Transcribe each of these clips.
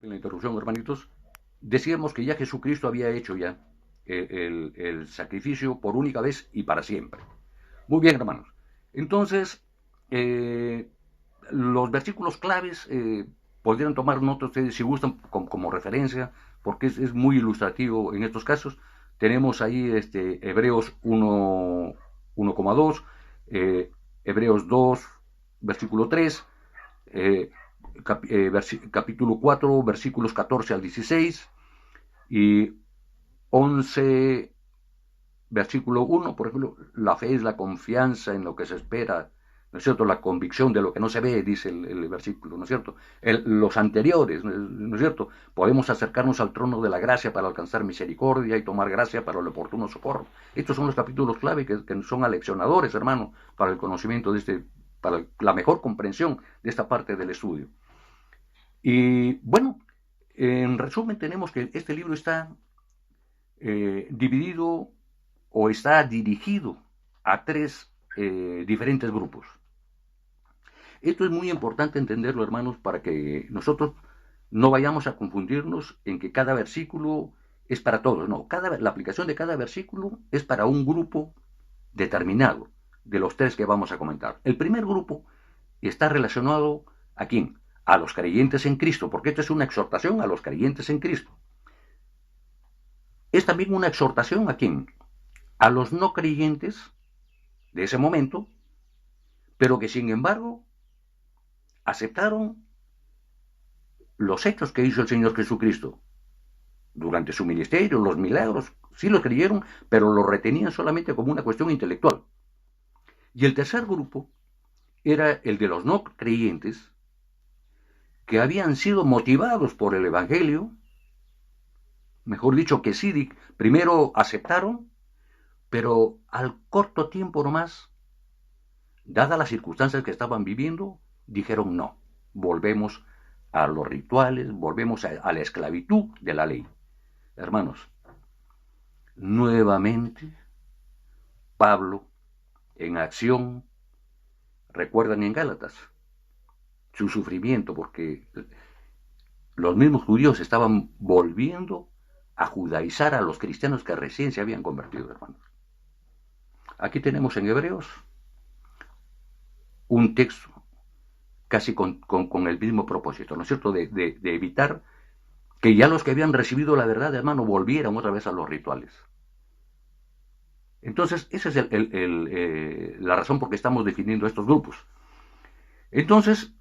En la interrupción, hermanitos, decíamos que ya Jesucristo había hecho ya el sacrificio por única vez y para siempre. Muy bien, hermanos. Entonces, eh, los versículos claves podrían tomar nota ustedes si gustan como referencia, porque es muy ilustrativo en estos casos. Tenemos ahí Hebreos 1, 1,2, Hebreos 2, versículo 3, eh, capítulo 4, versículos 14 al 16 y 11, versículo 1, por ejemplo, la fe es la confianza en lo que se espera, ¿no es cierto? La convicción de lo que no se ve, dice el versículo, ¿no es cierto? Los anteriores, ¿no es cierto? Podemos acercarnos al trono de la gracia para alcanzar misericordia y tomar gracia para el oportuno socorro. Estos son los capítulos clave que son aleccionadores, hermano, para el conocimiento para la mejor comprensión de esta parte del estudio. Y bueno, en resumen tenemos que este libro está dividido o está dirigido a tres diferentes grupos. Esto es muy importante entenderlo, hermanos, para que nosotros no vayamos a confundirnos en que cada versículo es para todos. No, la aplicación de cada versículo es para un grupo determinado de los tres que vamos a comentar. El primer grupo está relacionado ¿a quién? A los creyentes en Cristo, porque esto es una exhortación a los creyentes en Cristo. Es también una exhortación ¿a quién? A los no creyentes de ese momento, pero que sin embargo aceptaron los hechos que hizo el Señor Jesucristo durante su ministerio, los milagros, sí los creyeron, pero lo retenían solamente como una cuestión intelectual. Y el tercer grupo era el de los no creyentes, que habían sido motivados por el Evangelio, mejor dicho, que sí, primero aceptaron, pero al corto tiempo nomás, dadas las circunstancias que estaban viviendo, dijeron no, volvemos a los rituales, volvemos a la esclavitud de la ley. Hermanos, nuevamente Pablo en acción, recuerdan en Gálatas, su sufrimiento, porque los mismos judíos estaban volviendo a judaizar a los cristianos que recién se habían convertido, hermanos. Aquí tenemos en Hebreos un texto casi con el mismo propósito, ¿no es cierto?, de evitar que ya los que habían recibido la verdad, hermano, volvieran otra vez a los rituales. Entonces, esa es la razón por que estamos definiendo estos grupos. Entonces,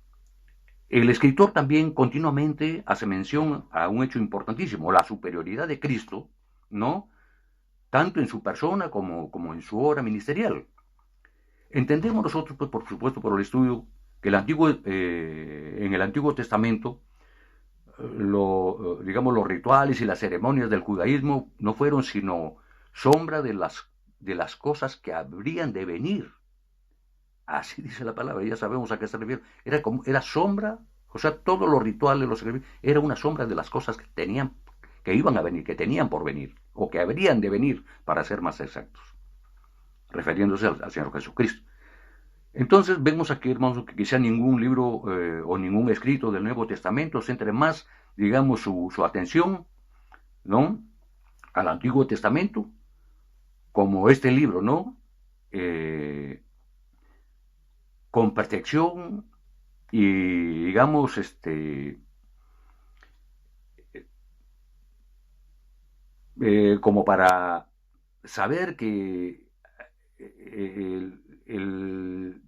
el escritor también continuamente hace mención a un hecho importantísimo, la superioridad de Cristo, ¿no? Tanto en su persona como en su obra ministerial. Entendemos nosotros, pues, por supuesto, por el estudio, que en el Antiguo Testamento, digamos, los rituales y las ceremonias del judaísmo no fueron sino sombra de las cosas que habrían de venir. Así dice la palabra, ya sabemos a qué se refiere. Era sombra, o sea, todos los rituales, era una sombra de las cosas que iban a venir, que tenían por venir, o que habrían de venir, para ser más exactos, refiriéndose al Señor Jesucristo. Entonces vemos aquí, hermanos, que quizá ningún libro o ningún escrito del Nuevo Testamento centre más, digamos, su atención, ¿no?, al Antiguo Testamento, como este libro, ¿no?, con perfección y, digamos, como para saber que el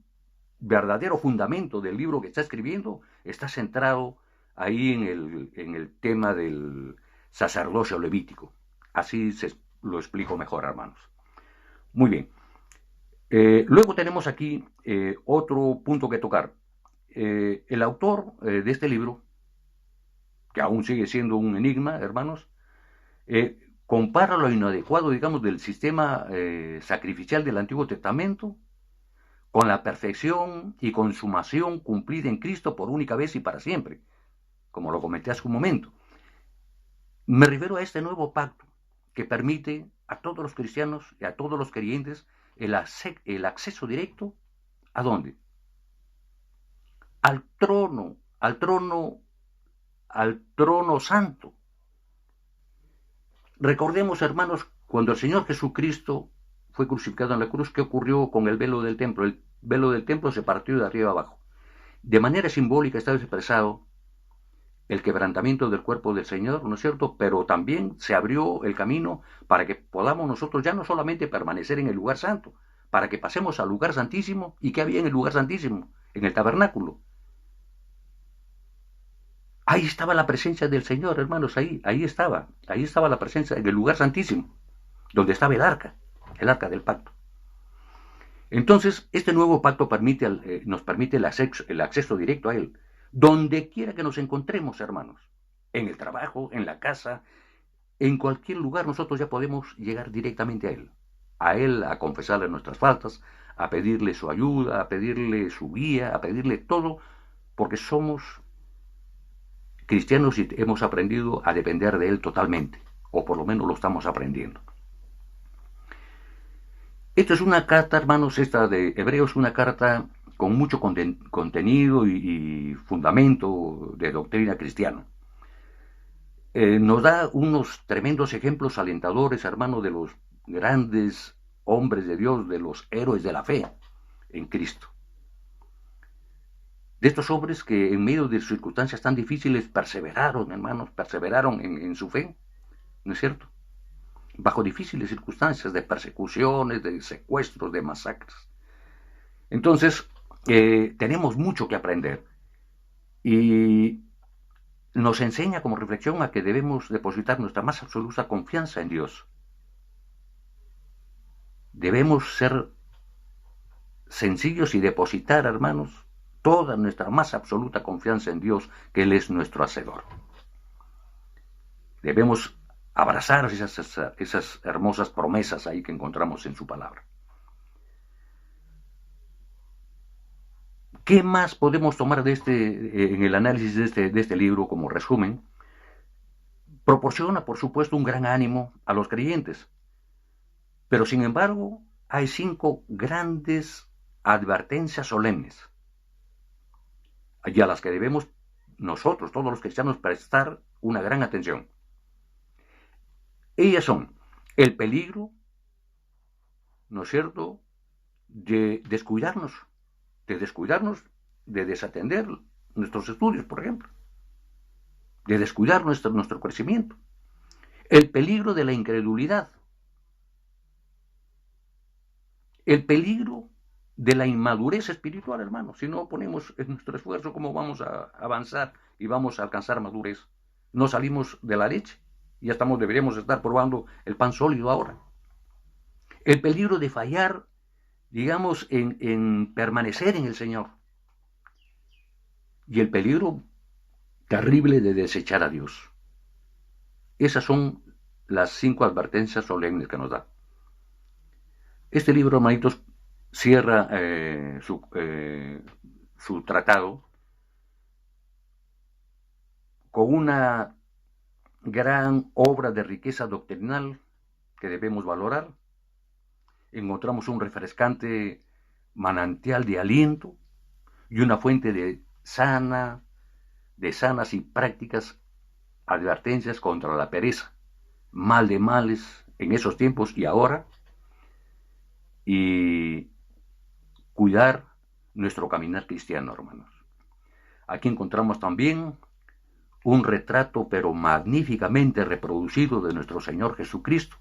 verdadero fundamento del libro que está escribiendo está centrado ahí en el tema del sacerdocio levítico. Así lo explico mejor, hermanos. Muy bien. Luego tenemos aquí otro punto que tocar. El autor de este libro, que aún sigue siendo un enigma, hermanos, compara lo inadecuado, digamos, del sistema sacrificial del Antiguo Testamento con la perfección y consumación cumplida en Cristo por única vez y para siempre, como lo comenté hace un momento. Me refiero a este nuevo pacto que permite a todos los cristianos y a todos los creyentes el acceso directo, ¿a dónde? Al trono al trono santo. Recordemos, hermanos, cuando el Señor Jesucristo fue crucificado en la cruz, ¿qué ocurrió con el velo del templo? El velo del templo se partió de arriba abajo. De manera simbólica está expresado el quebrantamiento del cuerpo del Señor, ¿no es cierto? Pero también se abrió el camino para que podamos nosotros ya no solamente permanecer en el lugar santo, para que pasemos al lugar santísimo. ¿Y qué había en el lugar santísimo? En el tabernáculo. Ahí estaba la presencia del Señor, hermanos, ahí estaba la presencia en el lugar santísimo, donde estaba el arca del pacto. Entonces, este nuevo pacto nos permite el acceso directo a Él, donde quiera que nos encontremos, hermanos, en el trabajo, en la casa, en cualquier lugar nosotros ya podemos llegar directamente a Él a confesarle nuestras faltas, a pedirle su ayuda, a pedirle su guía, a pedirle todo, porque somos cristianos y hemos aprendido a depender de Él totalmente, o por lo menos lo estamos aprendiendo. Esta es una carta, hermanos, esta de Hebreos, una carta con mucho contenido y fundamento de doctrina cristiana. Nos da unos tremendos ejemplos alentadores, hermanos, de los grandes hombres de Dios, de los héroes de la fe en Cristo. De estos hombres que en medio de circunstancias tan difíciles perseveraron, hermanos, perseveraron en su fe, ¿no es cierto? Bajo difíciles circunstancias de persecuciones, de secuestros, de masacres. Entonces, tenemos mucho que aprender y nos enseña como reflexión a que debemos depositar nuestra más absoluta confianza en Dios. Debemos ser sencillos y depositar, hermanos, toda nuestra más absoluta confianza en Dios, que Él es nuestro hacedor. Debemos abrazar esas hermosas promesas ahí que encontramos en su palabra. ¿Qué más podemos tomar en el análisis de este libro como resumen? Proporciona, por supuesto, un gran ánimo a los creyentes, pero sin embargo hay 5 grandes advertencias solemnes y a las que debemos nosotros, todos los cristianos, prestar una gran atención. Ellas son el peligro, ¿no es cierto?, de descuidarnos, de desatender nuestros estudios, por ejemplo, de descuidar nuestro crecimiento. El peligro de la incredulidad. El peligro de la inmadurez espiritual, hermanos. Si no ponemos en nuestro esfuerzo, ¿cómo vamos a avanzar y vamos a alcanzar madurez? No salimos de la leche. Ya deberíamos estar probando el pan sólido ahora. El peligro de fallar, digamos, en permanecer en el Señor. Y el peligro terrible de desechar a Dios. Esas son las 5 advertencias solemnes que nos da. Este libro, hermanitos, cierra su tratado con una gran obra de riqueza doctrinal que debemos valorar. Encontramos un refrescante manantial de aliento y una fuente de sanas y prácticas advertencias contra la pereza, mal de males en esos tiempos y ahora, y cuidar nuestro caminar cristiano, hermanos. Aquí encontramos también un retrato, pero magníficamente reproducido, de nuestro Señor Jesucristo,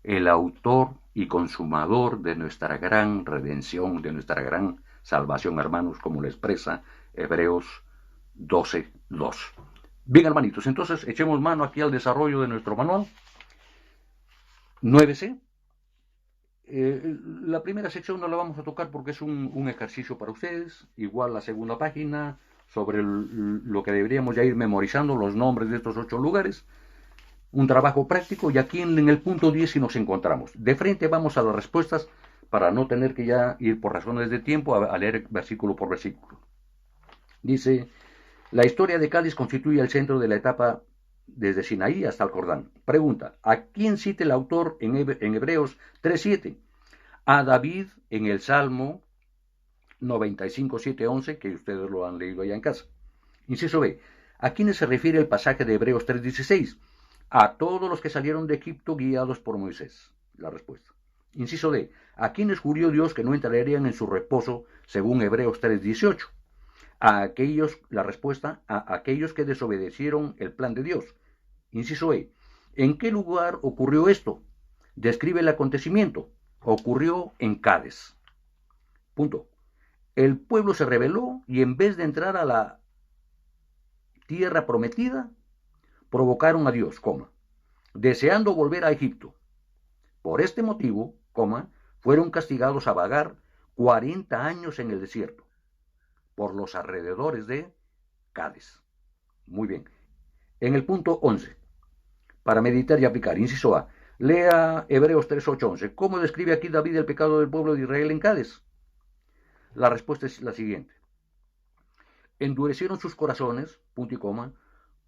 el autor y consumador de nuestra gran redención, de nuestra gran salvación, hermanos, como lo expresa Hebreos 12:2. Bien, hermanitos, entonces echemos mano aquí al desarrollo de nuestro manual. 9C. La primera sección no la vamos a tocar porque es un ejercicio para ustedes. Igual la segunda página, sobre lo que deberíamos ya ir memorizando, los nombres de estos 8 lugares. Un trabajo práctico, y aquí en el punto 10 si nos encontramos. De frente vamos a las respuestas para no tener que ya ir por razones de tiempo a leer versículo por versículo. Dice: la historia de Cádiz constituye el centro de la etapa desde Sinaí hasta el Jordán. Pregunta: ¿a quién cita el autor en Hebreos 3:7? A David en el Salmo 95:7-11, que ustedes lo han leído allá en casa. Inciso B: ¿A quiénes se refiere el pasaje de Hebreos 3:16? A todos los que salieron de Egipto guiados por Moisés. La respuesta. Inciso D. ¿A quiénes juró Dios que no entrarían en su reposo según Hebreos 3:18? A aquellos, la respuesta, a aquellos que desobedecieron el plan de Dios. Inciso E. ¿En qué lugar ocurrió esto? Describe el acontecimiento. Ocurrió en Cádiz. Punto. El pueblo se rebeló y en vez de entrar a la tierra prometida, provocaron a Dios, deseando volver a Egipto. Por este motivo, fueron castigados a vagar 40 años en el desierto, por los alrededores de Cádiz. Muy bien. En el punto 11, para meditar y aplicar, inciso A, lea Hebreos 3:8-11. ¿Cómo describe aquí David el pecado del pueblo de Israel en Cádiz? La respuesta es la siguiente. Endurecieron sus corazones, punto y coma,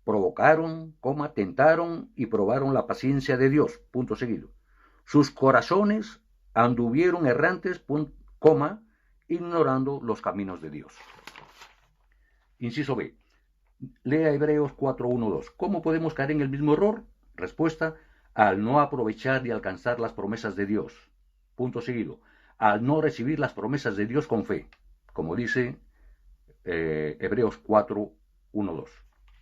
provocaron, tentaron y probaron la paciencia de Dios, punto seguido. Sus corazones anduvieron errantes, ignorando los caminos de Dios. Inciso B. Lea Hebreos 4:1-2. ¿Cómo podemos caer en el mismo error? Respuesta, al no aprovechar y alcanzar las promesas de Dios. Punto seguido. Al no recibir las promesas de Dios con fe, como dice Hebreos 4:1-2.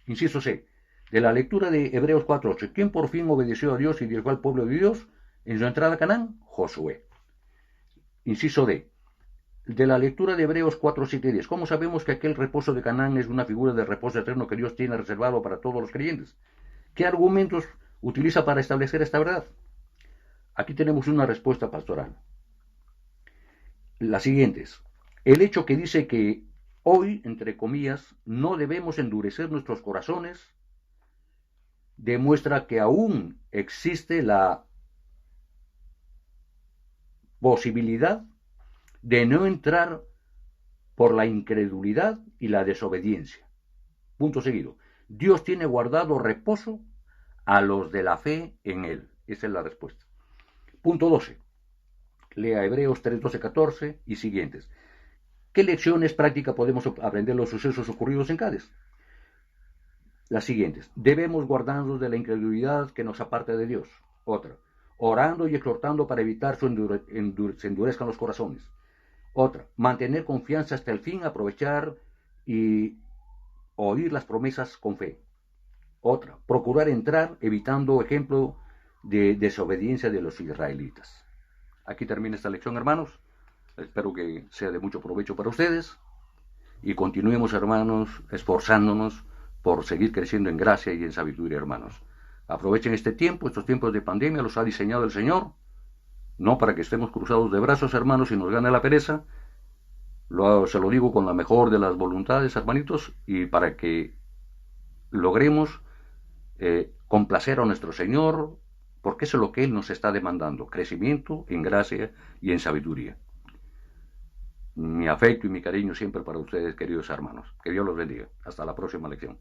Inciso C. De la lectura de Hebreos 4:8. ¿Quién por fin obedeció a Dios y dirigió al pueblo de Dios en su entrada a Canaán? Josué. Inciso D. De la lectura de Hebreos 4:7-10. ¿Cómo sabemos que aquel reposo de Canaán es una figura del reposo eterno que Dios tiene reservado para todos los creyentes? ¿Qué argumentos utiliza para establecer esta verdad? Aquí tenemos una respuesta pastoral. Las siguientes. El hecho que dice que hoy, entre comillas, no debemos endurecer nuestros corazones, demuestra que aún existe la posibilidad de no entrar por la incredulidad y la desobediencia. Punto seguido. Dios tiene guardado reposo a los de la fe en Él. Esa es la respuesta. Punto 12. Lea Hebreos 3:12-14 y siguientes. ¿Qué lecciones prácticas podemos aprender de los sucesos ocurridos en Cádiz? Las siguientes. Debemos guardarnos de la incredulidad que nos aparte de Dios. Otra. Orando y exhortando para evitar se endurezcan los corazones. Otra. Mantener confianza hasta el fin, aprovechar y oír las promesas con fe. Otra. Procurar entrar evitando ejemplo de desobediencia de los israelitas. Aquí termina esta lección, hermanos. Espero que sea de mucho provecho para ustedes. Y continuemos, hermanos, esforzándonos por seguir creciendo en gracia y en sabiduría, hermanos. Aprovechen este tiempo, estos tiempos de pandemia los ha diseñado el Señor, no para que estemos cruzados de brazos, hermanos, y nos gane la pereza. Se lo digo con la mejor de las voluntades, hermanitos, y para que logremos complacer a nuestro Señor, porque eso es lo que Él nos está demandando, crecimiento en gracia y en sabiduría. Mi afecto y mi cariño siempre para ustedes, queridos hermanos. Que Dios los bendiga. Hasta la próxima lección.